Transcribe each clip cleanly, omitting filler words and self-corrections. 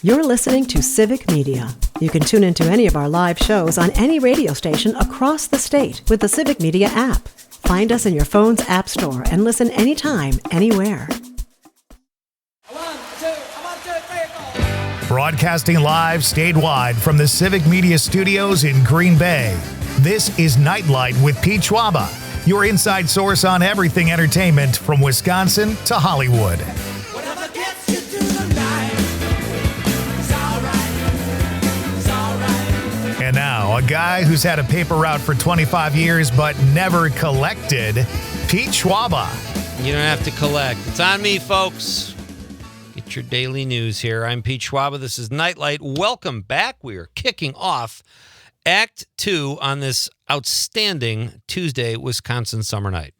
You're listening to Civic Media. You can tune into any of our live shows on any radio station across the state with the Civic Media app. Find us in your phone's app store and listen anytime, anywhere. Broadcasting live statewide from the Civic Media Studios in Green Bay. This is Nite Lite with Pete Schwaba, your inside source on everything entertainment from Wisconsin to Hollywood. And now, a guy who's had a paper route for 25 years but never collected, Pete Schwaba. You don't have to collect. It's on me, folks. Get your daily news here. I'm Pete Schwaba. This is Nite Lite. Welcome back. We are kicking off Act 2 on this outstanding Tuesday Wisconsin summer night.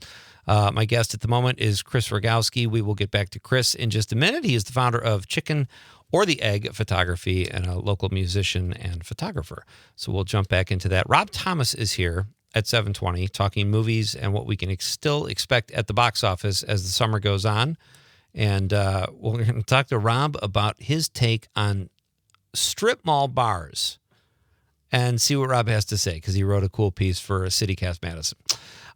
My guest at the moment is Chris Rugowski. We will get back to Chris in just a minute. He is the founder of Chicken or the Egg Photography and a local musician and photographer. So we'll jump back into that. Rob Thomas is here at 7:20 talking movies and what we can still expect at the box office as the summer goes on. And we're going to talk to Rob about his take on strip mall bars and see what Rob has to say, because he wrote a cool piece for CityCast Madison.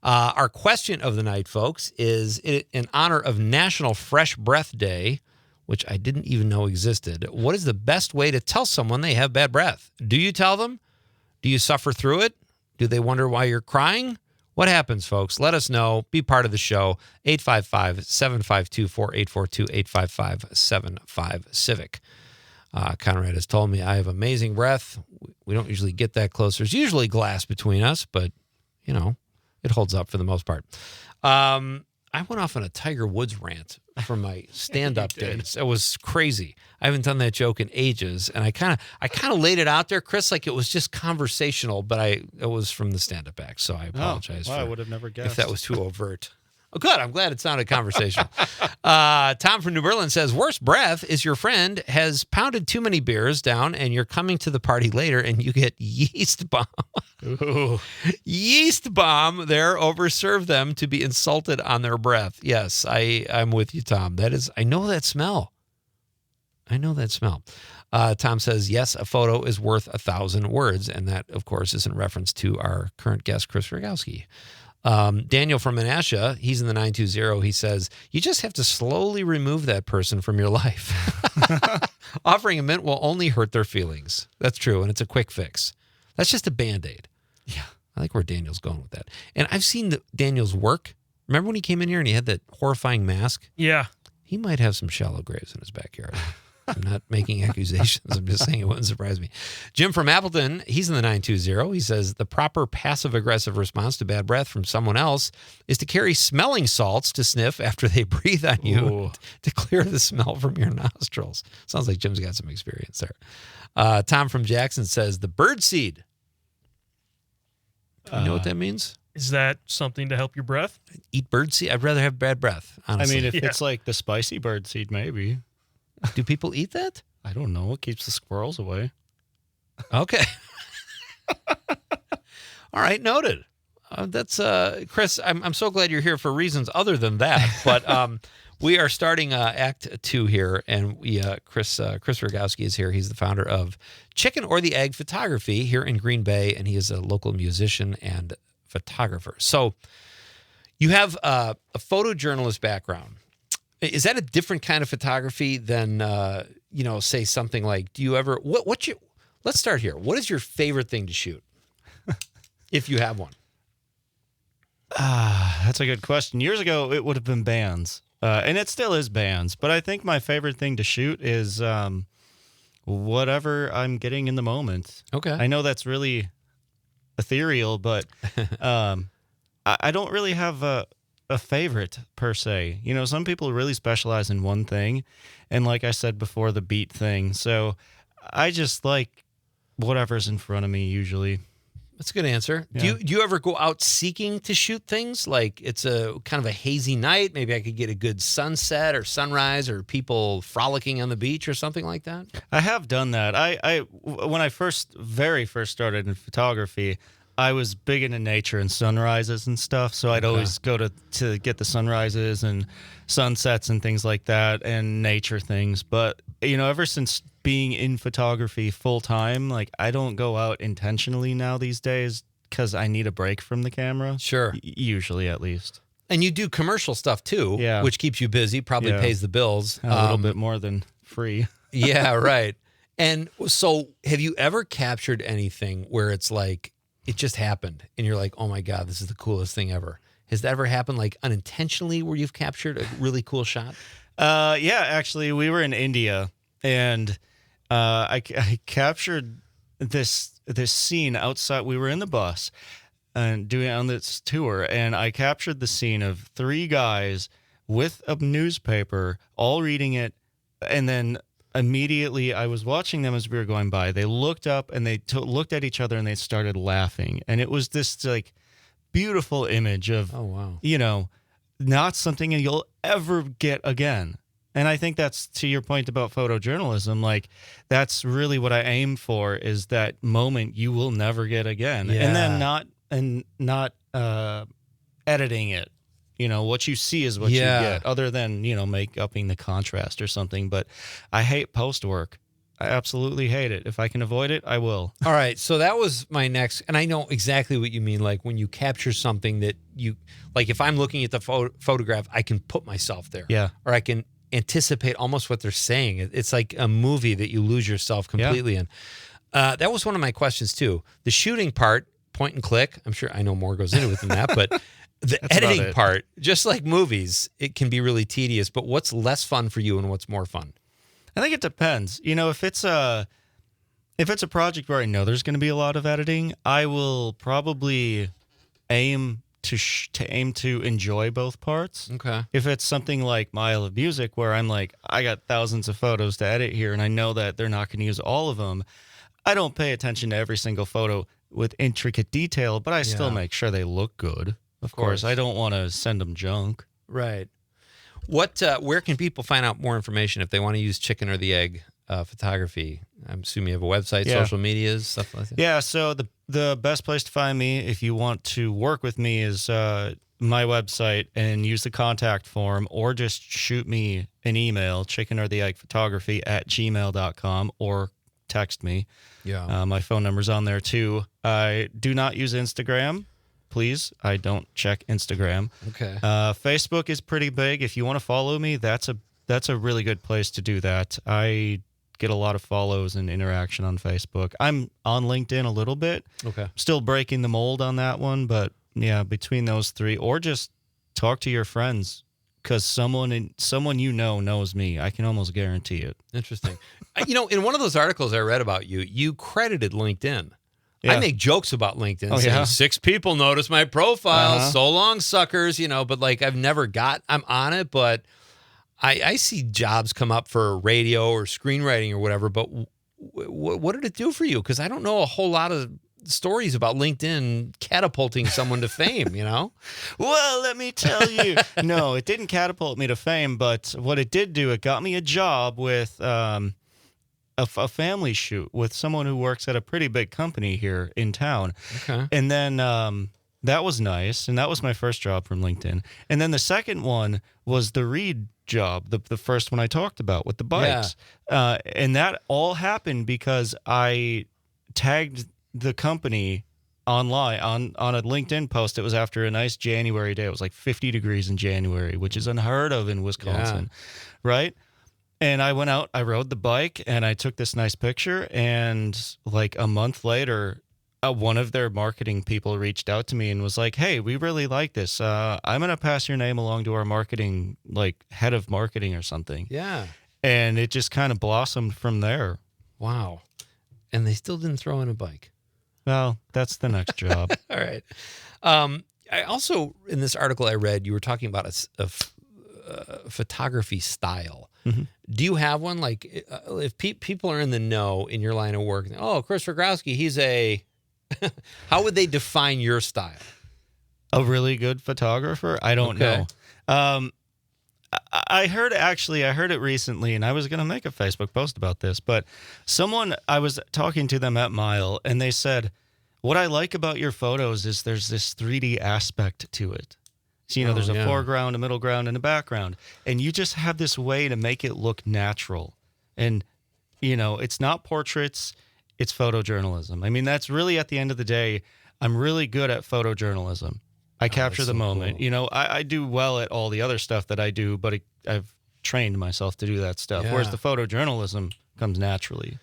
Our question of the night, folks, is in honor of National Fresh Breath Day, which I didn't even know existed. What is the best way to tell someone they have bad breath? Do you tell them? Do you suffer through it? Do they wonder why you're crying? What happens, folks? Let us know. Be part of the show. 855-752-4842, 855-75-CIVIC. Conrad has told me I have amazing breath. We don't usually get that close. There's usually glass between us, but, you know, it holds up for the most part. I went off on a Tiger Woods rant from my stand-up days. It was crazy. I haven't done that joke in ages, and I kind of laid it out there, Chris, like it was just conversational, but it was from the stand-up act, so I apologize. I would have never guessed if that was too overt. Oh, good. I'm glad it sounded conversational. Tom from New Berlin says, worst breath is your friend has pounded too many beers down and you're coming to the party later and you get yeast bomb. Ooh. Yeast bomb there, overserve them to be insulted on their breath. Yes, I'm with you, Tom. I know that smell. Tom says, yes, a photo is worth 1,000 words. And that, of course, is in reference to our current guest, Chris Rugowski. Daniel from Menasha, he's in the 920. He says, you just have to slowly remove that person from your life. Offering a mint will only hurt their feelings. That's true, and it's a quick fix. That's just a Band-Aid. Yeah. I like where Daniel's going with that. And I've seen Daniel's work. Remember when he came in here and he had that horrifying mask? Yeah. He might have some shallow graves in his backyard. I'm not making accusations. I'm just saying it wouldn't surprise me. Jim from Appleton, he's in the 920. He says the proper passive-aggressive response to bad breath from someone else is to carry smelling salts to sniff after they breathe on you to clear the smell from your nostrils. Sounds like Jim's got some experience there. Tom from Jackson says the bird seed. Do you know what that means? Is that something to help your breath? Eat bird seed? I'd rather have bad breath, honestly. I mean, if it's like the spicy bird seed, maybe. Do people eat that? I don't know. It keeps the squirrels away. Okay. All right, noted. That's Chris. I'm so glad you're here for reasons other than that. But we are starting Act 2 here, and Chris Rugowski is here. He's the founder of Chicken or the Egg Photography here in Green Bay, and he is a local musician and photographer. So you have a photojournalist background. Is that a different kind of photography than, say something like, do you ever, let's start here. What is your favorite thing to shoot? If you have one. That's a good question. Years ago, it would have been bands. And it still is bands. But I think my favorite thing to shoot is whatever I'm getting in the moment. Okay. I know that's really ethereal, but I don't really have a favorite per se. You know, some people really specialize in one thing, and like I said before, the beat thing. So I just like whatever's in front of me usually. That's a good answer. Yeah. Do you ever go out seeking to shoot things? Like it's a kind of a hazy night, maybe I could get a good sunset or sunrise or people frolicking on the beach or something like that? I have done that. I when I very first started in photography, I was big into nature and sunrises and stuff, so I'd always go to get the sunrises and sunsets and things like that and nature things. But, you know, ever since being in photography full time, like I don't go out intentionally now these days because I need a break from the camera. Sure. Usually, at least. And you do commercial stuff too, Yeah. which keeps you busy, probably pays the bills. A little bit more than free. Yeah, right. And so have you ever captured anything where it's like, it just happened and you're like, oh my God, this is the coolest thing ever? Has that ever happened like unintentionally where you've captured a really cool shot? Yeah, actually, we were in India and I captured this scene outside. We were in the bus and doing on this tour, and I captured the scene of 3 guys with a newspaper, all reading it, and then immediately I was watching them as we were going by. They looked up and they looked at each other and they started laughing, and it was this like beautiful image of, oh wow, you know, not something you'll ever get again. And I think that's to your point about photojournalism. Like that's really what I aim for, is that moment you will never get again, Yeah. and then not editing it. You know, what you see is what you get, other than, you know, upping the contrast or something. But I hate post work. I absolutely hate it. If I can avoid it, I will. All right. So that was my next, and I know exactly what you mean. Like when you capture something that you, like if I'm looking at the photograph, I can put myself there. Yeah. Or I can anticipate almost what they're saying. It's like a movie that you lose yourself completely in. That was one of my questions too. The shooting part, point and click. I'm sure I know more goes into it than that, but the editing part, just like movies, it can be really tedious. But what's less fun for you and what's more fun? I think it depends. You know, if it's a project where I know there's going to be a lot of editing, I will probably aim to enjoy both parts. Okay. If it's something like Mile of Music, where I'm like, I got thousands of photos to edit here, and I know that they're not going to use all of them, I don't pay attention to every single photo with intricate detail, but I still make sure they look good. Of course, I don't want to send them junk. Right. What? Where can people find out more information if they want to use chicken or the egg photography? I'm assuming you have a website, social medias, stuff like that. Yeah. So the best place to find me if you want to work with me is my website, and use the contact form, or just shoot me an email, chickenortheeggphotography@gmail.com, or text me. Yeah. My phone number's on there too. I do not use Instagram. Please, I don't check Instagram. Okay. Facebook is pretty big. If you want to follow me, that's a really good place to do that. I get a lot of follows and interaction on Facebook. I'm on LinkedIn a little bit. Okay. Still breaking the mold on that one, but yeah, between those 3, or just talk to your friends, because someone you know knows me. I can almost guarantee it. Interesting. You know, in one of those articles I read about you, you credited LinkedIn. Yeah. I make jokes about LinkedIn. Oh, saying, yeah? 6 people noticed my profile. So long, suckers. You know, but like I'm on it, but I see jobs come up for radio or screenwriting or whatever. But what did it do for you? Because I don't know a whole lot of stories about LinkedIn catapulting someone to fame, you know? Well, let me tell you. No, it didn't catapult me to fame, but what it did do, it got me a job with a family shoot with someone who works at a pretty big company here in town. Okay. And then that was nice, and that was my first job from LinkedIn. And then the second one was the Reed job, the first one I talked about with the bikes. And that all happened because I tagged the company online on a LinkedIn post. It was after a nice January day. It was like 50 degrees in January, which is unheard of in Wisconsin, right? And I went out, I rode the bike, and I took this nice picture. And like a month later, one of their marketing people reached out to me and was like, "Hey, we really like this. I'm going to pass your name along to our marketing, like head of marketing or something." Yeah. And it just kind of blossomed from there. Wow. And they still didn't throw in a bike. Well, that's the next job. All right. I also, in this article I read, you were talking about a photography style. Mm-hmm. Do you have one? Like, if people are in the know in your line of work, oh, Chris Rugowski, he's a... How would they define your style? A really good photographer? I don't know. I heard it recently, and I was going to make a Facebook post about this, but I was talking to them at Mile, and they said, what I like about your photos is there's this 3D aspect to it. So, there's a foreground, a middle ground, and a background, and you just have this way to make it look natural. And it's not portraits, it's photojournalism. I mean, that's really, at the end of the day, I'm really good at photojournalism. I capture the moment. Cool. I do well at all the other stuff that I do, but I've trained myself to do that stuff. Yeah. Whereas the photojournalism comes naturally.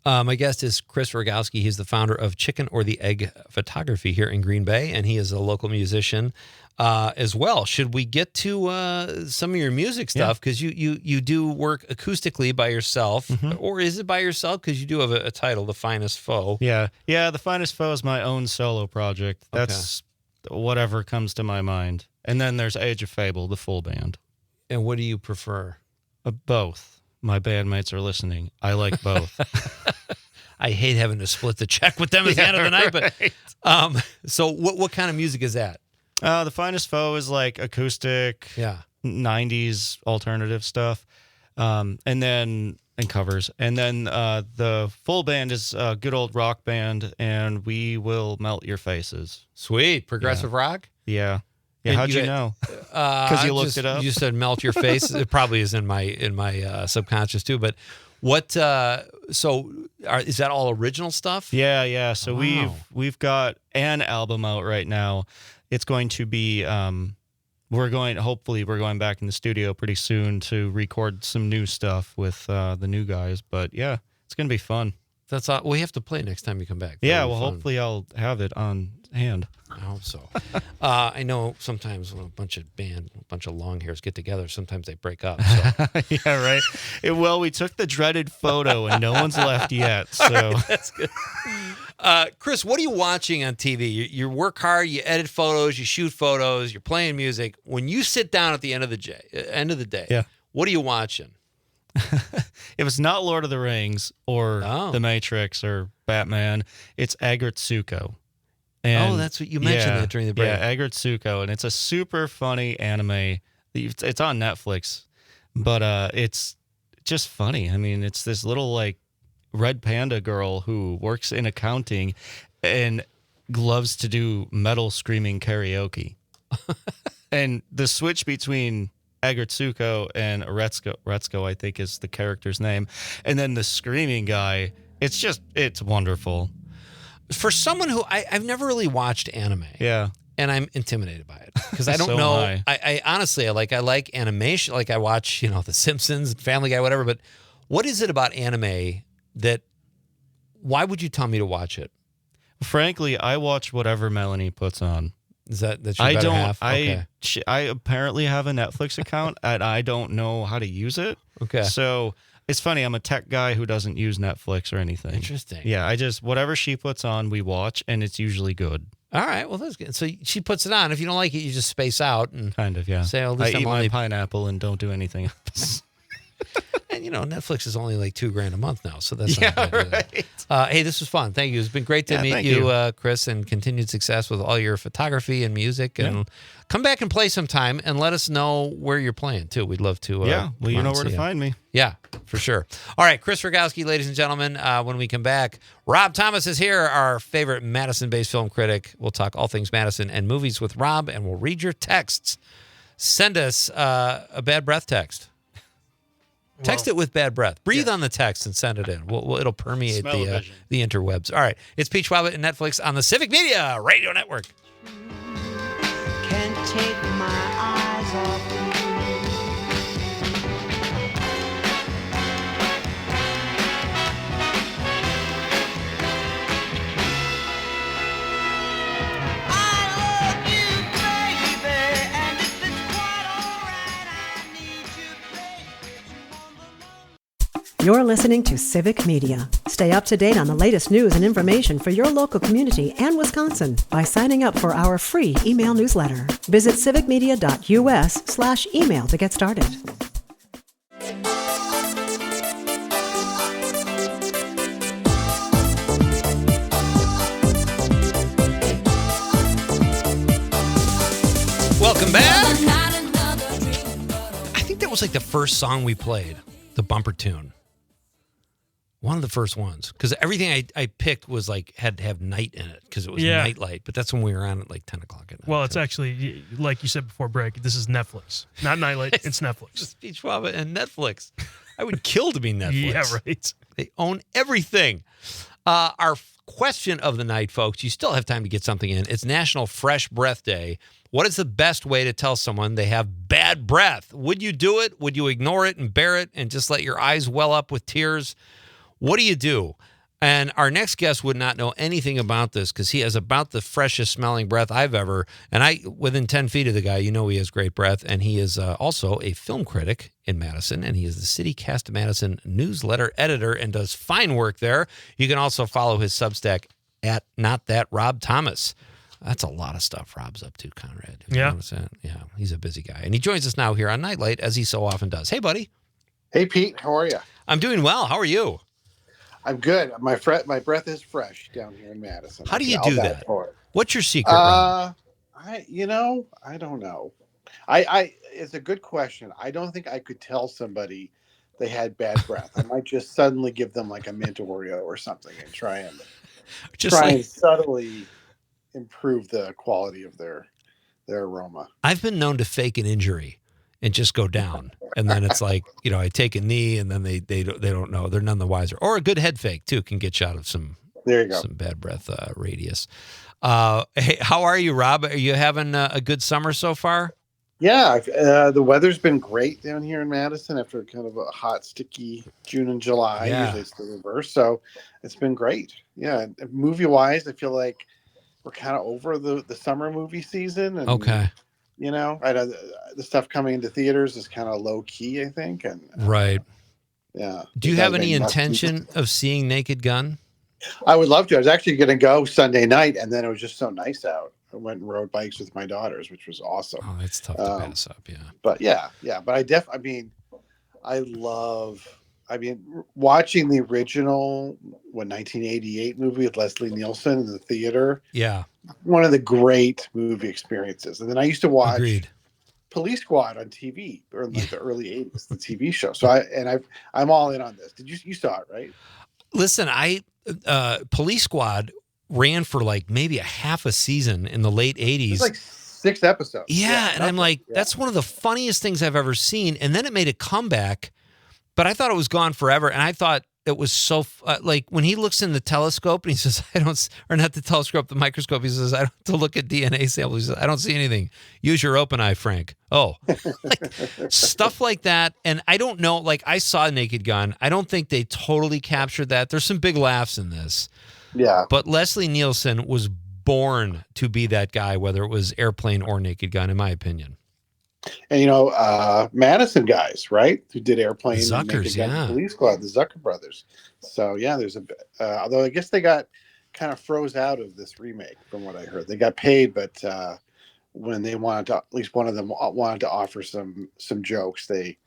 My guest is Chris Rugowski. He's the founder of Chicken or the Egg Photography here in Green Bay, and he is a local musician as well. Should we get to some of your music stuff? Because you do work acoustically by yourself, or is it by yourself? Because you do have a title, The Finest Foe. Yeah, The Finest Foe is my own solo project. That's whatever comes to my mind. And then there's Age of Fable, the full band. And what do you prefer? Both. My bandmates are listening. I like both. I hate having to split the check with them at the end of the night. But so what kind of music is that? The Finest Foe is like acoustic, 90s alternative stuff, and covers. And then the full band is a good old rock band, and we will melt your faces. Sweet. Progressive rock? Yeah. Yeah, how'd you know? Because you looked it up? You said melt your face. It probably is in my subconscious too. But what? Is that all original stuff? Yeah. So we've got an album out right now. It's going to be. Hopefully we're going back in the studio pretty soon to record some new stuff with the new guys. But yeah, it's going to be fun. That's all. We have to play next time you come back. Yeah, well, hopefully I'll have it on hand. I hope so. I know sometimes when a bunch of long hairs get together, sometimes they break up. So. Yeah, right. Well, we took the dreaded photo, and no one's left yet. So right, that's good. Chris, what are you watching on TV? You work hard, you edit photos, you shoot photos, you're playing music. When you sit down at the end of the day, what are you watching? If it's not Lord of the Rings or The Matrix or Batman, it's Agretsuko. And that's what you mentioned that during the break. Yeah, Agretsuko, and it's a super funny anime. It's on Netflix, but it's just funny. I mean, it's this little like red panda girl who works in accounting and loves to do metal screaming karaoke. And the switch between Agretsuko and Retsuko, I think is the character's name, and then the screaming guy, it's wonderful. For someone who I've never really watched anime, and I'm intimidated by it because I don't So know. am I honestly, I like animation, like I watch The Simpsons, Family Guy, whatever. But what is it about anime that? Why would you tell me to watch it? Frankly, I watch whatever Melanie puts on. Is that's your better half? I apparently have a Netflix account and I don't know how to use it. Okay. So it's funny. I'm a tech guy who doesn't use Netflix or anything. Interesting. Yeah. whatever she puts on, we watch, and it's usually good. All right. Well, that's good. So she puts it on. If you don't like it, you just space out and kind of, yeah. Say, at least I eat my my pineapple and don't do anything else. And Netflix is only like $2,000 a month now, so that's not bad. Right. Hey, this was fun. Thank you. It's been great to meet you, Chris, and continued success with all your photography and music. And come back and play sometime, and let us know where you're playing too. We'd love to. Well, you know where to find me. Yeah, for sure. All right, Chris Rugowski, ladies and gentlemen. When we come back, Rob Thomas is here, our favorite Madison-based film critic. We'll talk all things Madison and movies with Rob, and we'll read your texts. Send us a bad breath text. Text it with bad breath. Breathe on the text and send it in. It'll permeate the interwebs. All right. It's Pete Schwaba and Netflix on the Civic Media Radio Network. Can't take my eyes off you. You're listening to Civic Media. Stay up to date on the latest news and information for your local community and Wisconsin by signing up for our free email newsletter. Visit civicmedia.us/email to get started. Welcome back. I think that was like the first song we played, the bumper tune. One of the first ones, because everything I picked was like had to have night in it because it was Nite Lite, but that's when we were on at like 10 o'clock at night. Well, it's actually, like you said before break, this is Netflix. Not Nite Lite, it's Netflix. Just Pete Schwaba and Netflix. I would kill to be Netflix. Yeah, right. They own everything. Our question of the night, folks, you still have time to get something in. It's National Fresh Breath Day. What is the best way to tell someone they have bad breath? Would you do it? Would you ignore it and bear it and just let your eyes well up with tears? What do you do? And our next guest would not know anything about this because he has about the freshest smelling breath I've ever. And within 10 feet of the guy, he has great breath. And he is also a film critic in Madison. And he is the City Cast of Madison newsletter editor and does fine work there. You can also follow his Substack at Not That Rob Thomas. That's a lot of stuff Rob's up to, Conrad. Yeah. Yeah, he's a busy guy. And he joins us now here on Nite Lite, as he so often does. Hey, buddy. Hey, Pete. How are you? I'm doing well. How are you? I'm good. My breath is fresh down here in Madison. How do you do that? What's your secret? I don't know. It's a good question. I don't think I could tell somebody they had bad breath. I might just suddenly give them like a mint Oreo or something and try and subtly improve the quality of their aroma. I've been known to fake an injury and just go down. And then it's like, I take a knee and then they don't know. They're none the wiser. Or a good head fake, too, can get you out of some bad breath radius. Hey, how are you, Rob? Are you having a good summer so far? Yeah, the weather's been great down here in Madison after kind of a hot, sticky June and July. Yeah. Usually it's the reverse. So it's been great. Yeah, movie-wise, I feel like we're kind of over the summer movie season. And, okay. I know the stuff coming into theaters is kind of low key, I think. And right. Yeah. Do you have any intention of seeing Naked Gun? I would love to. I was actually going to go Sunday night, and then it was just so nice out. I went and rode bikes with my daughters, which was awesome. Oh, it's tough to pass up. Yeah. But watching the original 1988 movie with Leslie Nielsen in the theater. Yeah. One of the great movie experiences. And then I used to watch Agreed. Police Squad on TV or in the early 80s, the TV show. So I'm all in on this. You saw it, right? Listen, Police Squad ran for like maybe a half a season in the late 80s. It's like 6 episodes. Yeah, and I'm like, that's one of the funniest things I've ever seen. And then it made a comeback, but I thought it was gone forever. And I thought it was so, like when he looks in the telescope and he says, not the telescope, the microscope, he says, I don't have to look at DNA samples. He says, I don't see anything. Use your open eye, Frank. Oh, stuff like that. And I don't know, like I saw Naked Gun. I don't think they totally captured that. There's some big laughs in this. Yeah. But Leslie Nielsen was born to be that guy, whether it was Airplane or Naked Gun, in my opinion. And Madison guys, right? Who did Airplane, the Zuckers, and Naked Gun, yeah. Police Squad, the Zucker brothers. So yeah, there's although I guess they got kind of froze out of this remake, from what I heard. They got paid, but when they wanted to, at least one of them wanted to offer some jokes, they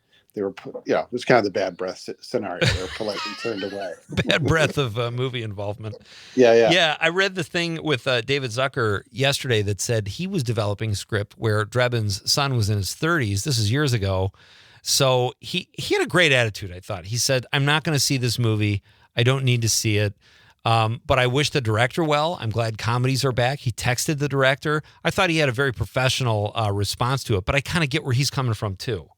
were, it was kind of the bad breath scenario. They were politely turned away. Bad breath of movie involvement. Yeah. Yeah, I read the thing with David Zucker yesterday that said he was developing a script where Drebin's son was in his 30s. This is years ago. So he had a great attitude, I thought. He said, I'm not going to see this movie. I don't need to see it. But I wish the director well. I'm glad comedies are back. He texted the director. I thought he had a very professional response to it, but I kind of get where he's coming from too.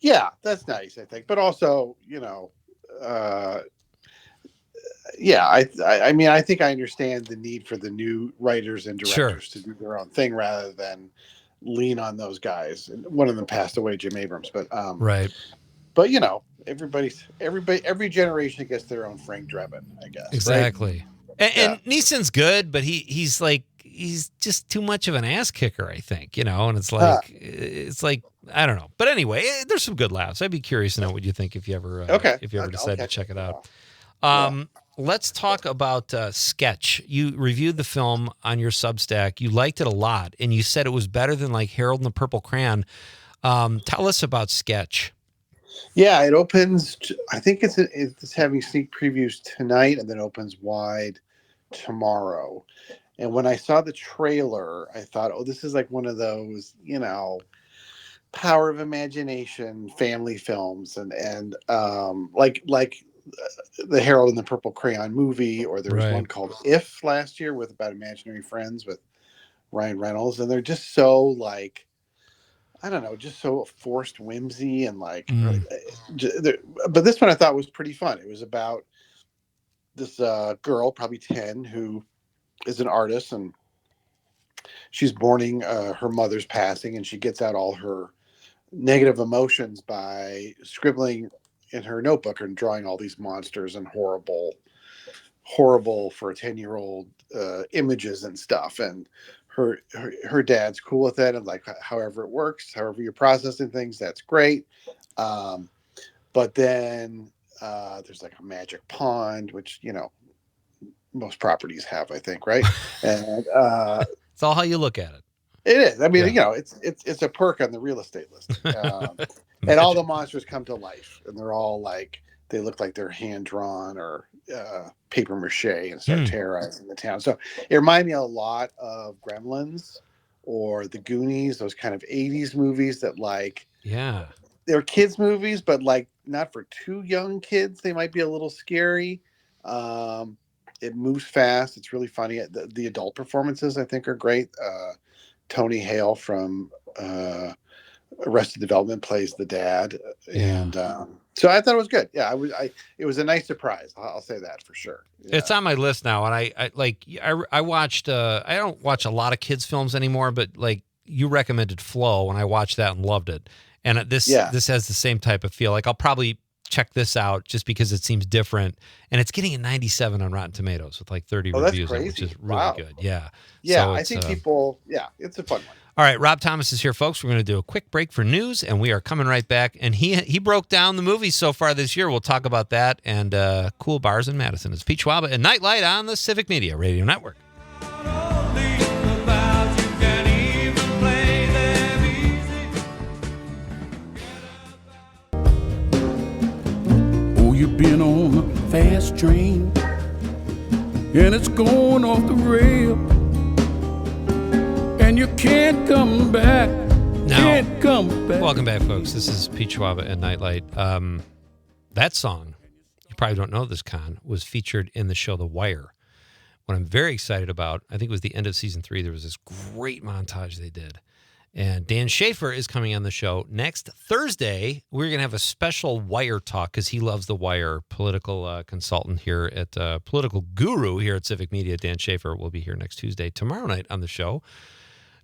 Yeah, that's nice, I think. But also, I mean, I think I understand the need for the new writers and directors to do their own thing rather than lean on those guys. And one of them passed away, Jim Abrams. But right. But every generation gets their own Frank Drebin, I guess. Exactly. Right? And Neeson's good, but he's just too much of an ass kicker, I think. And it's like I don't know. But anyway, there's some good laughs. I'd be curious to know what you think if you ever decide to check it out. Let's talk about Sketch. You reviewed the film on your Substack. You liked it a lot, and you said it was better than like Harold and the Purple Crayon. Tell us about Sketch. Yeah, it opens. I think it's having sneak previews tonight, and then opens wide tomorrow. And when I saw the trailer, I thought, oh, this is like one of those, power of imagination family films, and like the Harold and the Purple Crayon movie, or there was one called If last year about imaginary friends with Ryan Reynolds, and they're just so like I don't know, just so forced whimsy and like. Mm. But this one I thought was pretty fun. It was about this girl, probably 10, who is an artist, and she's mourning her mother's passing, and she gets out all her negative emotions by scribbling in her notebook and drawing all these monsters and horrible for a 10-year-old images and stuff. And her dad's cool with it, and like, however it works, however you're processing things, that's great. um, but then there's like a magic pond, which most properties have, I think, right? And It's all how you look at it. it is. I mean, Yeah. it's a perk on the real estate listing. And all the monsters come to life, and they're all like, they look like they're hand drawn or paper mache, and start terrorizing the town. So it reminded me a lot of Gremlins or the Goonies, those kind of 80s movies that, like, Yeah. they're kids movies, but like not for too young kids. They might be a little scary. It moves fast. It's really funny. The adult performances, I think, are great. Tony Hale from Arrested Development plays the dad, and so I thought it was good. Yeah, it was a nice surprise. I'll say that for sure. Yeah. It's on my list now, and I watched. I don't watch a lot of kids films anymore, but like you recommended Flow, and I watched that and loved it. And this has the same type of feel. Like I'll probably check this out just because it seems different, and it's getting a 97 on Rotten Tomatoes with like 30 reviews, which is really good. Yeah. Yeah, so I think people. Yeah, it's a fun one. All right, Rob Thomas is here, folks. We're going to do a quick break for news, and we are coming right back. And he broke down the movies so far this year. We'll talk about that and cool bars in Madison. It's Pete Schwaba and Nite Lite on the Civic Media Radio Network. Oh, you've been on a fast train, and it's going off the rail. And you can't come back. Can't come back. Welcome back, folks. This is Pete Schwaba and Nite Lite. That song, you probably don't know this, Con, was featured in the show The Wire. What I'm very excited about, I think it was the end of season 3, there was this great montage they did. And Dan Schaefer is coming on the show next Thursday. We're going to have a special Wire talk because he loves The Wire. Political consultant here at political guru here at Civic Media, Dan Schaefer, will be here next Tuesday. Tomorrow night on the show,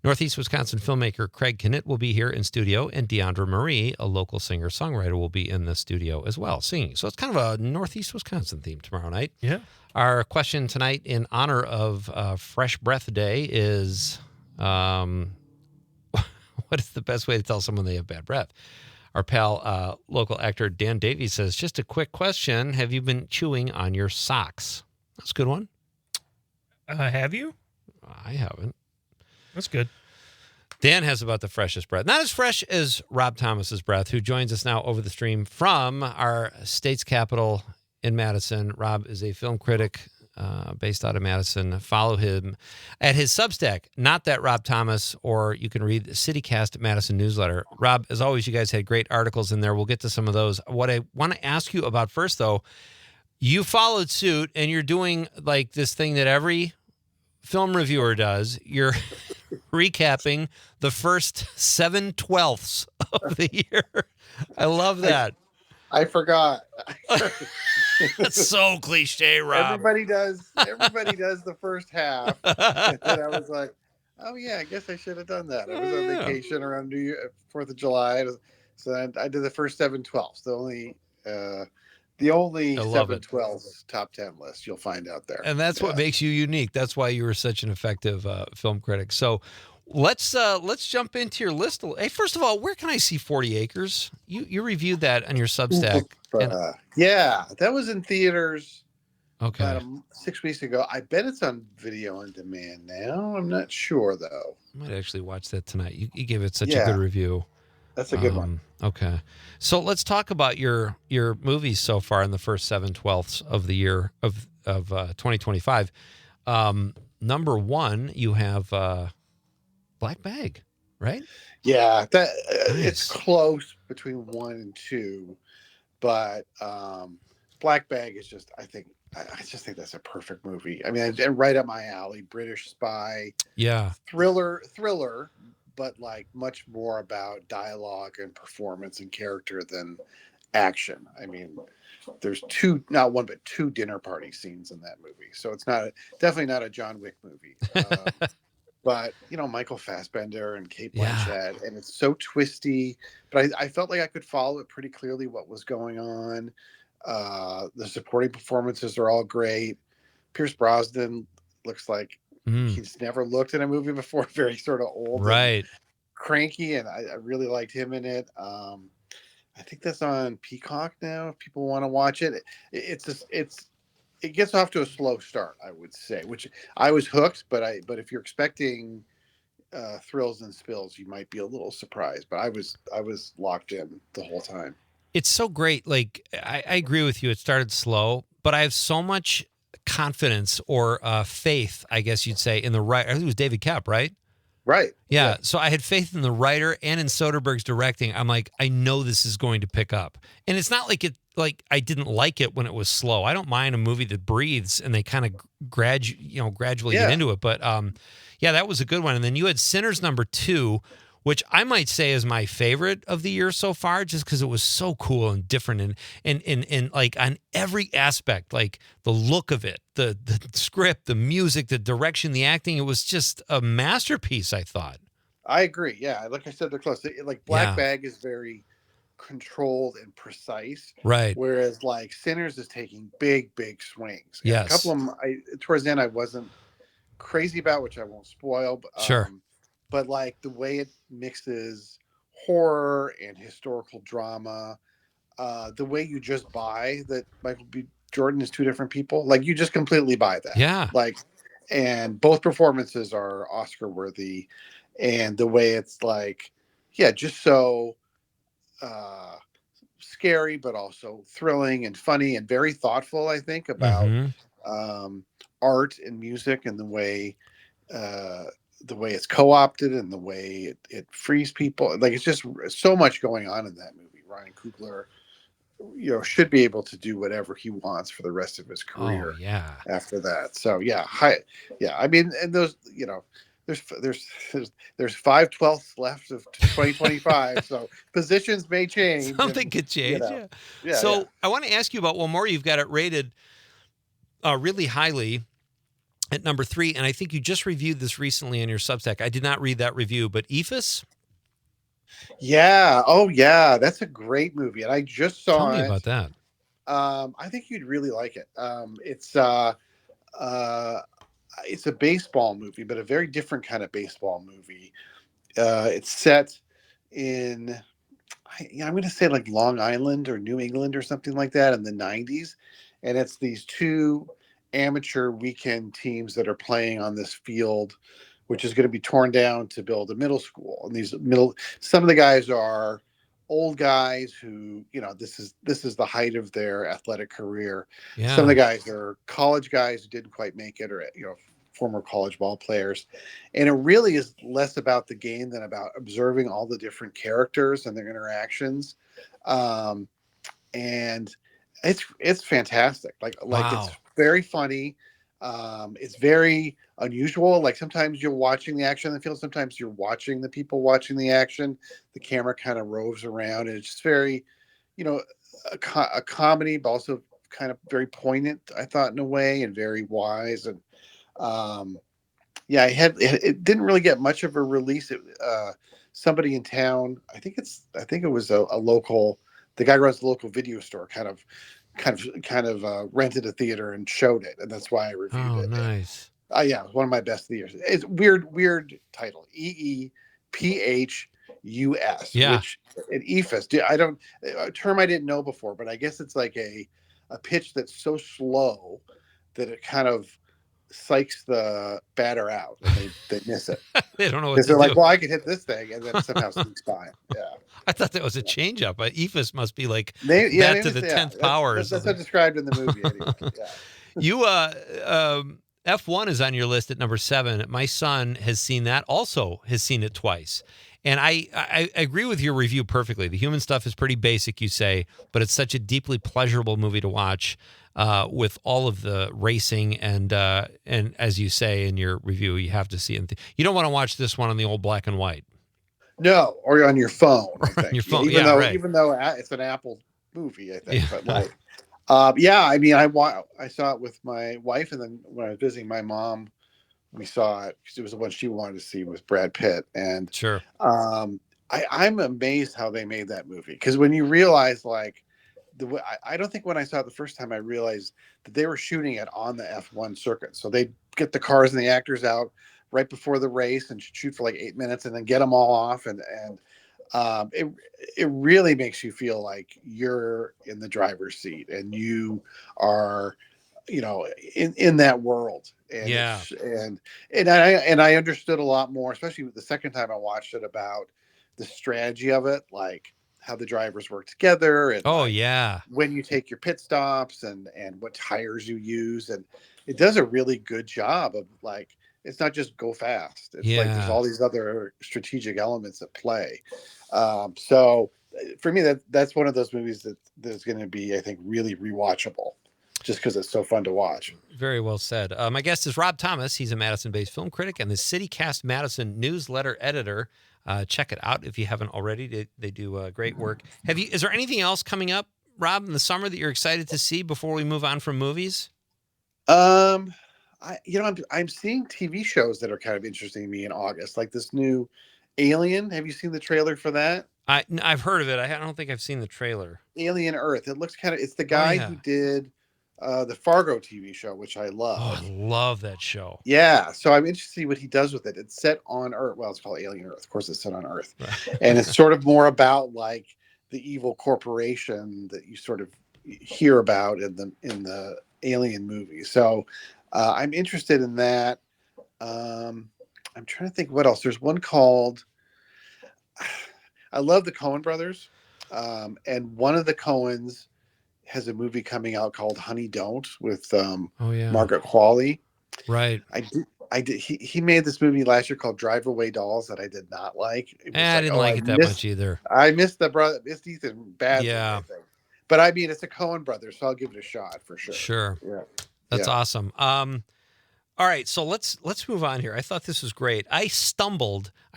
Northeast Wisconsin filmmaker Craig Knitt will be here in studio, and Deandra Marie, a local singer-songwriter, will be in the studio as well, singing. So it's kind of a Northeast Wisconsin theme tomorrow night. Yeah. Our question tonight in honor of Fresh Breath Day is, what is the best way to tell someone they have bad breath? Our pal, local actor Dan Davies says, just a quick question. Have you been chewing on your socks? That's a good one. Have you? I haven't. That's good. Dan has about the freshest breath. Not as fresh as Rob Thomas's breath, who joins us now over the stream from our state's capital in Madison. Rob is a film critic based out of Madison. Follow him at his Substack, Not That Rob Thomas, or you can read the CityCast Madison newsletter. Rob, as always, you guys had great articles in there. We'll get to some of those. What I want to ask you about first, though, you followed suit, and you're doing like this thing that every film reviewer does. You're recapping the first 7/12 of the year. I love that. I forgot. That's so cliche, Rob. Everybody does the first half. And then I was like, oh yeah, I guess I should have done that. I was on vacation around New Year, 4th of July. So I did the first 7/12. The only 7/12 top 10 list you'll find out there. And that's what makes you unique. That's why you were such an effective film critic. So let's jump into your list. Hey, first of all, where can I see 40 Acres? You reviewed that on your Substack. Yeah, that was in theaters about 6 weeks ago. I bet it's on video on demand now. I'm not sure, though. I might actually watch that tonight. You gave it such a good review. That's a good one. Okay. So let's talk about your movies so far in the first 7/12 of the year of 2025. Number one, you have Black Bag, right? Yeah, that Nice. It's close between 1 and 2, but Black Bag is just, I just think that's a perfect movie. I mean, and right up my alley. British spy, Yeah. thriller, but like much more about dialogue and performance and character than action. I mean, there's not one, but two dinner party scenes in that movie. So it's definitely not a John Wick movie. But, Michael Fassbender and Kate Blanchett, and it's so twisty, but I felt like I could follow it pretty clearly what was going on. The supporting performances are all great. Pierce Brosnan looks like he's never looked in a movie before, very sort of old, right? And cranky, and I really liked him in it. I think that's on Peacock now. If people want to watch it, it gets off to a slow start, I would say. Which I was hooked, but if you're expecting thrills and spills, you might be a little surprised. But I was locked in the whole time. It's so great. Like I agree with you. It started slow, but I have so much confidence or faith, I guess you'd say, in the writer. I think it was David Koepp, right? Right. Yeah. So I had faith in the writer and in Soderbergh's directing. I'm like, I know this is going to pick up. And it's not like I didn't like it when it was slow. I don't mind a movie that breathes and they kind of gradually get into it. But yeah, that was a good one. And then you had Sinners #2, which I might say is my favorite of the year so far, just because it was so cool and different and like on every aspect, like the look of it, the script, the music, the direction, the acting. It was just a masterpiece, I thought. I agree. Yeah, like I said, they're close. Like Black Bag is very controlled and precise, right? Whereas like Sinners is taking big swings. And yes. A couple of them, towards the end, I wasn't crazy about, which I won't spoil. But, sure. But like the way it mixes horror and historical drama, the way you just buy that Michael B. Jordan is two different people, like you just completely buy that. Yeah. Like, and both performances are Oscar worthy, and the way it's like, yeah, just so scary, but also thrilling and funny and very thoughtful. I think about art and music and the way it's co-opted and the way it frees people. Like it's just so much going on in that movie. Ryan Coogler, should be able to do whatever he wants for the rest of his career. Oh, yeah. After that, so yeah. I mean, and those, there's 5/12 left of 2025, so positions may change. Something could change. Yeah. So I want to ask you about one more. You've got it rated really highly at #3, and I think you just reviewed this recently in your Substack. I did not read that review, but EFIS? Yeah. Oh, yeah. That's a great movie, and I just saw it. Tell me about that. I think you'd really like it. It's a baseball movie, but a very different kind of baseball movie. It's set in, I'm going to say like Long Island or New England or something like that in the 90s, and it's these two amateur weekend teams that are playing on this field, which is going to be torn down to build a middle school. And some of the guys are old guys who, this is the height of their athletic career. Yeah. Some of the guys are college guys who didn't quite make it, or former college ball players. And it really is less about the game than about observing all the different characters and their interactions. And it's fantastic. Like wow. It's very funny. It's very unusual. Like sometimes you're watching the action in the field, sometimes you're watching the people watching the action. The camera kind of roves around, and it's just very, a comedy, but also kind of very poignant, I thought, in a way, and very wise. And it didn't really get much of a release. Somebody in town, I think it was a local, the guy who runs the local video store kind of rented a theater and showed it, and that's why I reviewed it. Oh, nice. Yeah, one of my best of the years. It's weird title, EEPHUS. Yeah, which an EFIS. A term I didn't know before, but I guess it's like a pitch that's so slow that it kind of psychs the batter out, and they miss it. They don't know what to they're do. like, well, I could hit this thing, and then it somehow sneaks by. Yeah. I thought that was a changeup. EFIS must be like to the 10th power. That's what's described in the movie. Anyway. Yeah. You F1 is on your list at #7. My son has seen that. Also has seen it twice. And I agree with your review perfectly. The human stuff is pretty basic, you say, but it's such a deeply pleasurable movie to watch with all of the racing. And as you say in your review, you have to see it. You don't want to watch this one on the old black and white. No, or on your phone. I Or on think. your phone, even yeah, though right. even though it's an Apple movie, I think. Yeah. But like, yeah. I mean, I saw it with my wife, and then when I was visiting my mom, we saw it because it was the one she wanted to see with Brad Pitt, and Sure. I'm amazed how they made that movie because when you realize like I don't think when I saw it the first time I realized that they were shooting it on the F1 circuit. So they get the cars and the actors out right before the race and shoot for like 8 minutes and then get them all off it really makes you feel like you're in the driver's seat and you are in that world and Yeah. I understood a lot more, especially the second time I watched it, about the strategy of it, like how the drivers work together and Oh, like yeah. when you take your pit stops and what tires you use. And it does a really good job of like, it's not just go fast. It's like there's Yeah. all these other strategic elements at play. So for me, that's one of those movies that's going to be, I think, really rewatchable just because it's so fun to watch. Very well said. My guest is Rob Thomas. He's a Madison-based film critic and the CityCast Madison newsletter editor. Check it out if you haven't already. They do great work. Is there anything else coming up, Rob, in the summer that you're excited to see before we move on from movies? I'm seeing TV shows that are kind of interesting to me in August, like this new Alien. Have you seen the trailer for that? I've heard of it. I don't think I've seen the trailer. Alien Earth. It looks it's the guy who did the Fargo TV show, which I love. Oh, I love that show. Yeah, so I'm interested to see what he does with it. It's set on Earth. Well, it's called Alien Earth. Of course, it's set on Earth, and it's sort of more about like the evil corporation that you sort of hear about in the Alien movie. So I'm interested in that. I'm trying to think what else. There's one called. I love the Coen brothers, and one of the Coens has a movie coming out called Honey Don't with Margaret Qualley. Right. I did. He made this movie last year called Drive Away Dolls that I did not like. I didn't like it that much either. I missed Ethan badly. Yeah. I think. But I mean, it's a Coen brothers, so I'll give it a shot for sure. Sure. Yeah. That's awesome. All right, so let's move on here. I thought this was great. I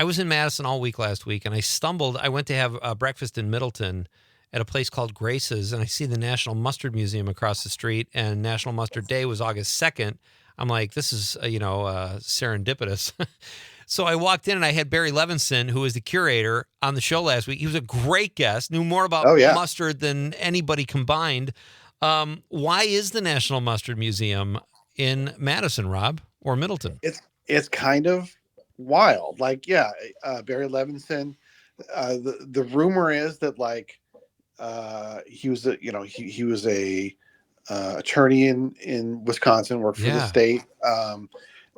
was in Madison all week last week, and I went to have breakfast in Middleton at a place called Grace's, and I see the National Mustard Museum across the street, and National Mustard Day was August 2nd. I'm like, this is, serendipitous. So I walked in, and I had Barry Levinson, who was the curator, on the show last week. He was a great guest, knew more about mustard than anybody combined. Why is the National Mustard Museum in Madison, Rob, or Middleton? It's kind of wild. Like, Barry Levinson. The rumor is that like he was a attorney in Wisconsin, worked for the state,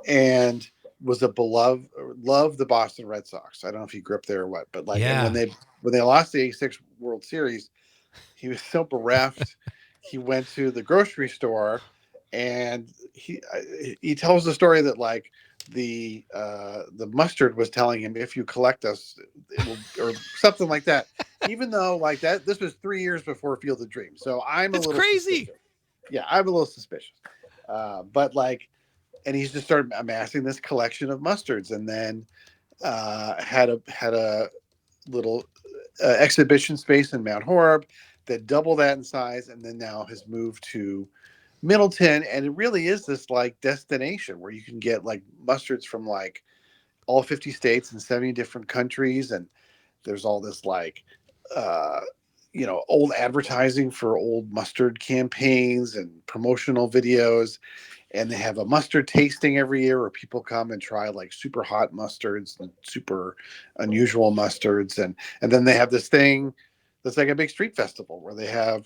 and was loved the Boston Red Sox. I don't know if he grew up there or what, but like and when they lost the '86 World Series, he was so bereft. He went to the grocery store. And he tells the story that like the mustard was telling him, if you collect us, it will, or something like that. Even though like that, this was 3 years before Field of Dreams, so I'm a little crazy. Suspicious. Yeah, I'm a little suspicious. But like, and he's just started amassing this collection of mustards, and then had a little exhibition space in Mount Horeb that doubled that in size, and then now has moved to Middleton, and it really is this like destination where you can get like mustards from like all 50 states and 70 different countries, and there's all this like old advertising for old mustard campaigns and promotional videos, and they have a mustard tasting every year where people come and try like super hot mustards and super unusual mustards, and then they have this thing that's like a big street festival where they have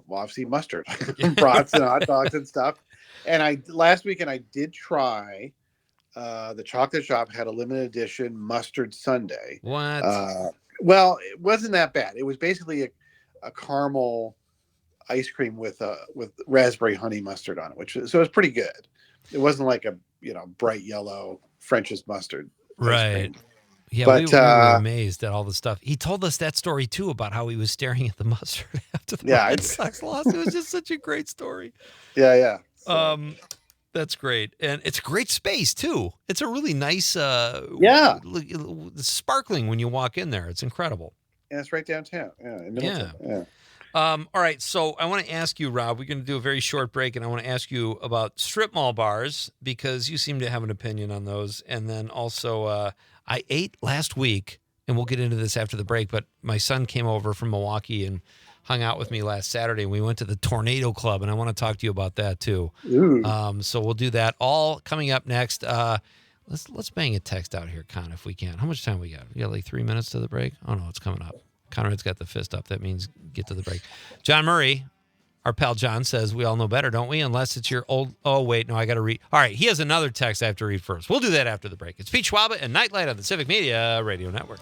obviously mustard, brats and hot dogs and stuff. And last weekend I did try the chocolate shop had a limited edition mustard sundae. What? Well, it wasn't that bad. It was basically a caramel ice cream with raspberry honey mustard on it, so it was pretty good. It wasn't like a bright yellow French's mustard. Right. Yeah, but, we were amazed at all the stuff. He told us that story, too, about how he was staring at the mustard after the Red Sox lost. It was just such a great story. Yeah. So. That's great. And it's a great space, too. It's a really nice, sparkling when you walk in there. It's incredible. And it's right downtown. Yeah, in Middleton. Yeah. All right, so I want to ask you, Rob, we're going to do a very short break, and I want to ask you about strip mall bars because you seem to have an opinion on those. And then also, I ate last week, and we'll get into this after the break, but my son came over from Milwaukee and hung out with me last Saturday, and we went to the Tornado Club, and I want to talk to you about that too. So we'll do that all coming up next. Let's bang a text out here, Con, if we can. How much time we got? We got like 3 minutes to the break? Oh, no, it's coming up. Conrad's got the fist up. That means get to the break. John Murray, our pal John, says we all know better, don't we? Unless it's your old... Oh, wait, no, I got to read. All right, he has another text I have to read first. We'll do that after the break. It's Pete Schwaba and Nite Lite on the Civic Media Radio Network.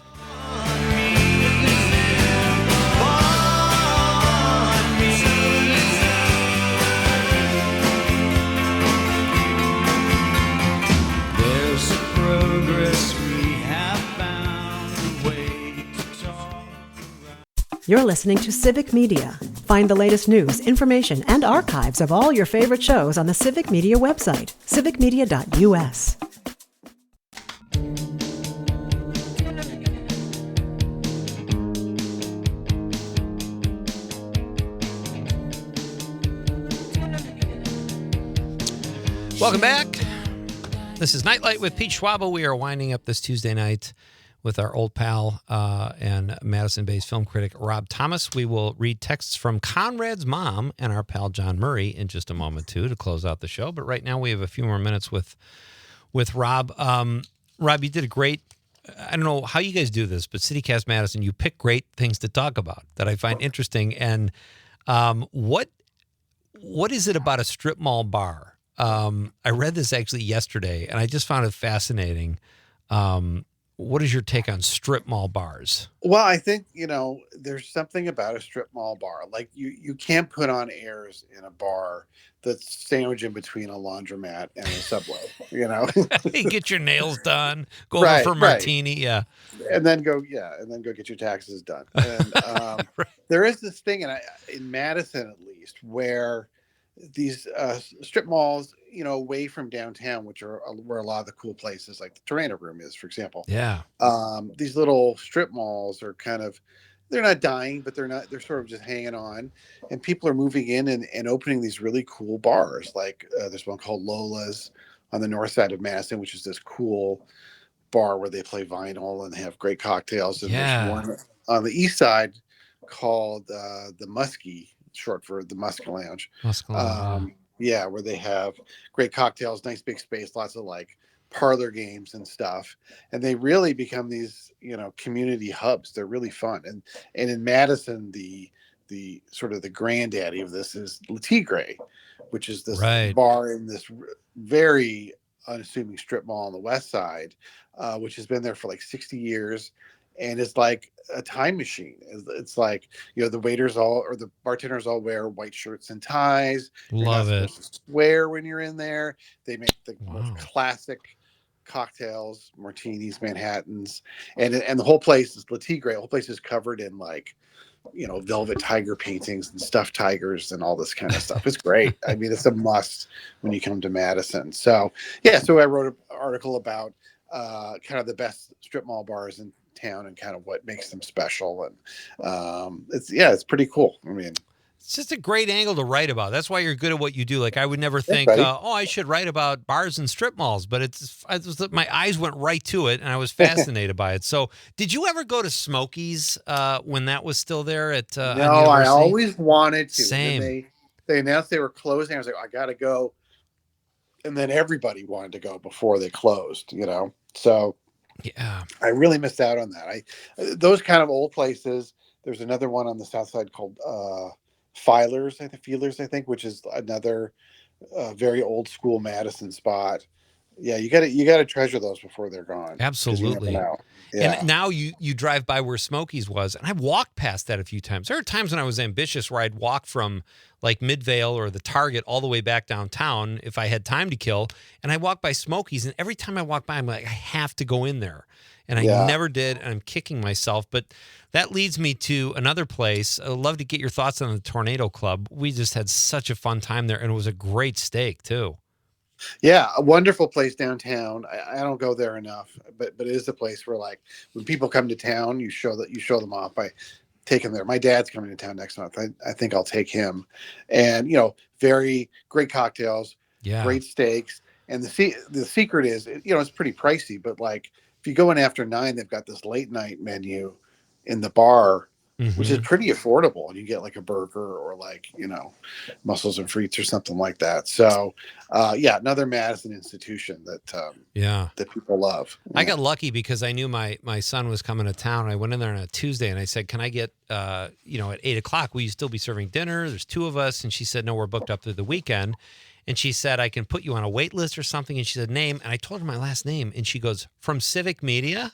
There's progress we have found a way to talk. You're listening to Civic Media. Find the latest news, information, and archives of all your favorite shows on the Civic Media website, civicmedia.us. Welcome back. This is Nite Lite with Pete Schwaba. We are winding up this Tuesday night with our old pal and Madison-based film critic Rob Thomas. We will read texts from Conrad's mom and our pal John Murray in just a moment, too, to close out the show. But right now we have a few more minutes with Rob. Rob, you did a great... I don't know how you guys do this, but CityCast Madison, you pick great things to talk about that I find interesting. And what is it about a strip mall bar? I read this actually yesterday, and I just found it fascinating. What is your take on strip mall bars? Well, I think, there's something about a strip mall bar. Like you can't put on airs in a bar that's sandwiched in between a laundromat and a Subway, Get your nails done, go over for martini. Yeah. And then go get your taxes done. And there is this thing in Madison, at least, where these strip malls, away from downtown, which are where a lot of the cool places like the Tornado Room is, for example. Yeah. These little strip malls are they're not dying, but they're sort of just hanging on. And people are moving in and opening these really cool bars. Like there's one called Lola's on the north side of Madison, which is this cool bar where they play vinyl and have great cocktails. And there's one on the east side called the Muskie, short for the Musk Lounge. Where they have great cocktails, nice big space, lots of like parlor games and stuff. And they really become these, community hubs. They're really fun. And in Madison, the sort of the granddaddy of this is Le Tigre, which is this bar in this very unassuming strip mall on the west side, which has been there for like 60 years. And it's like a time machine. It's like, the waiters or the bartenders all wear white shirts and ties. Love it. Swear when you're in there. They make the most classic cocktails, martinis, Manhattans. And the whole place is Le Tigre. The whole place is covered in like, velvet tiger paintings and stuffed tigers and all this kind of stuff. It's great. I mean, it's a must when you come to Madison. So I wrote an article about kind of the best strip mall bars in town and kind of what makes them special. And it's pretty cool. I mean, it's just a great angle to write about. That's why you're good at what you do. Like I would never think, I should write about bars and strip malls, but my eyes went right to it and I was fascinated by it. So did you ever go to Smokies when that was still there at No, I always wanted to. Same. They announced they were closing. I was like, I got to go. And then everybody wanted to go before they closed, So yeah, I really missed out on that. Those kind of old places. There's another one on the south side called Feelers, I think, which is another very old school Madison spot. Yeah, you got to treasure those before they're gone. Absolutely. Yeah. And now you drive by where Smokies was, and I've walked past that a few times. There are times when I was ambitious where I'd walk from like Midvale or the Target all the way back downtown if I had time to kill, and I walk by Smokies, and every time I walk by, I'm like, I have to go in there. And I never did, and I'm kicking myself. But that leads me to another place. I'd love to get your thoughts on the Tornado Club. We just had such a fun time there, and it was a great steak, too. Yeah, a wonderful place downtown. I don't go there enough, but it is a place where, like, when people come to town, you show them off by taking them there. My dad's coming to town next month. I think I'll take him, and very great cocktails, Yeah. great steaks, and the secret is, it's pretty pricey, but like if you go in after 9, they've got this late night menu in the bar. Which is pretty affordable, and you get like a burger or like mussels and frites or something like that. So another Madison institution that people love. I got lucky because I knew my son was coming to town. I went in there on a Tuesday and I said, can I get at 8:00, will you still be serving dinner? There's 2 of us. And she said, no, we're booked up through the weekend. And she said, I can put you on a wait list or something. And she said, name. And I told her my last name. And she goes, from Civic Media?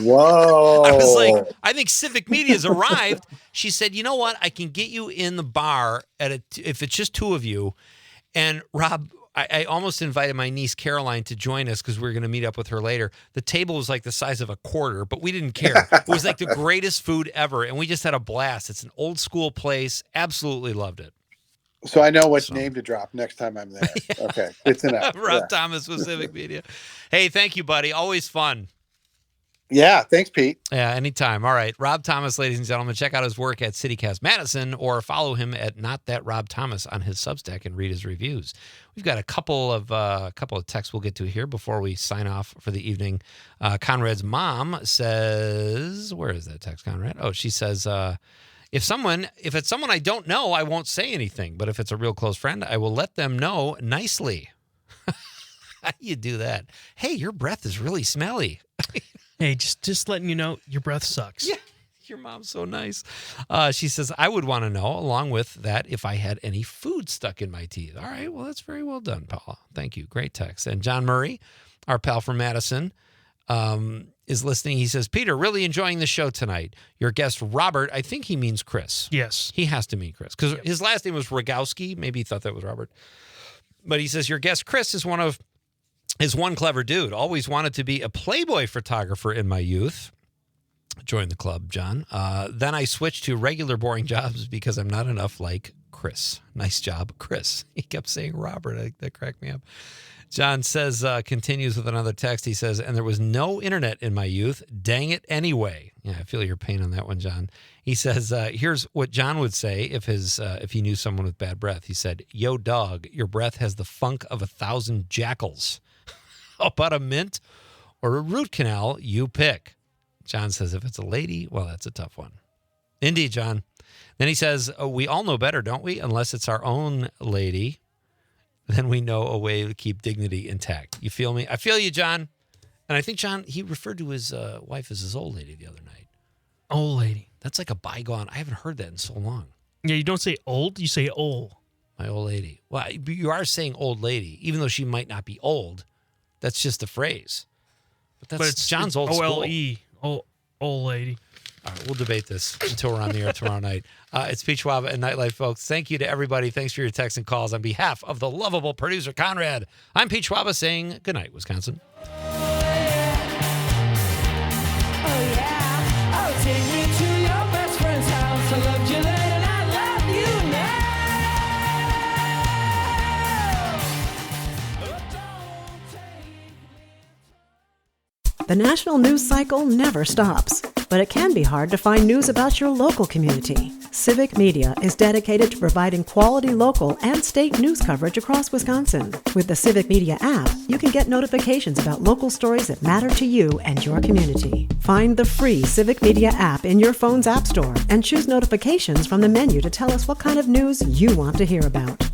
Whoa. I was like, I think Civic Media's arrived. She said, you know what? I can get you in the bar if it's just 2 of you. And Rob, I almost invited my niece Caroline to join us because we were going to meet up with her later. The table was like the size of a quarter, but we didn't care. It was like the greatest food ever. And we just had a blast. It's an old school place. Absolutely loved it. So I know what name to drop next time I'm there. Yeah. Okay. It's enough. Rob Thomas with Civic Media. Hey, thank you, buddy. Always fun. Yeah. Thanks, Pete. Yeah, anytime. All right. Rob Thomas, ladies and gentlemen, check out his work at CityCast Madison or follow him at Not That Rob Thomas on his Substack and read his reviews. We've got a couple of texts we'll get to here before we sign off for the evening. Conrad's mom says, where is that text, Conrad? Oh, she says, if it's someone I don't know, I won't say anything. But if it's a real close friend, I will let them know nicely. How do you do that? Hey, your breath is really smelly. Hey, just letting you know, your breath sucks. Yeah, your mom's so nice. She says, I would want to know, along with that, if I had any food stuck in my teeth. All right, well, that's very well done, Paula. Thank you. Great text. And John Murray, our pal from Madison, is listening. He says, Peter, really enjoying the show tonight. Your guest, Robert, I think he means Chris. Yes. He has to mean Chris because his last name was Rugowski. Maybe he thought that was Robert. But he says, your guest, Chris, is one clever dude. Always wanted to be a Playboy photographer in my youth. Join the club, John. Then I switched to regular boring jobs because I'm not enough like Chris. Nice job, Chris. He kept saying Robert. That cracked me up. John says, continues with another text. He says, and there was no internet in my youth. Dang it anyway. Yeah, I feel your pain on that one, John. He says, here's what John would say if he knew someone with bad breath. He said, yo, dog, your breath has the funk of 1,000 jackals. How about a mint or a root canal? You pick. John says, if it's a lady, well, that's a tough one. Indeed, John. Then he says, we all know better, don't we? Unless it's our own lady. Then we know a way to keep dignity intact. You feel me? I feel you, John. And I think, John, he referred to his wife as his old lady the other night. Old lady. That's like a bygone. I haven't heard that in so long. Yeah, you don't say old, you say old. My old lady. Well, you are saying old lady, even though she might not be old. That's just the phrase. But it's John's old school. OLE, old lady. All right, we'll debate this until we're on the air tomorrow night. It's Pete Schwaba and Nite Lite, folks. Thank you to everybody. Thanks for your texts and calls. On behalf of the lovable producer, Conrad, I'm Pete Schwaba saying good night, Wisconsin. Take me to your best friend's house. I loved you then and I love you now. The national news cycle never stops, but it can be hard to find news about your local community. Civic Media is dedicated to providing quality local and state news coverage across Wisconsin. With the Civic Media app, you can get notifications about local stories that matter to you and your community. Find the free Civic Media app in your phone's app store and choose notifications from the menu to tell us what kind of news you want to hear about.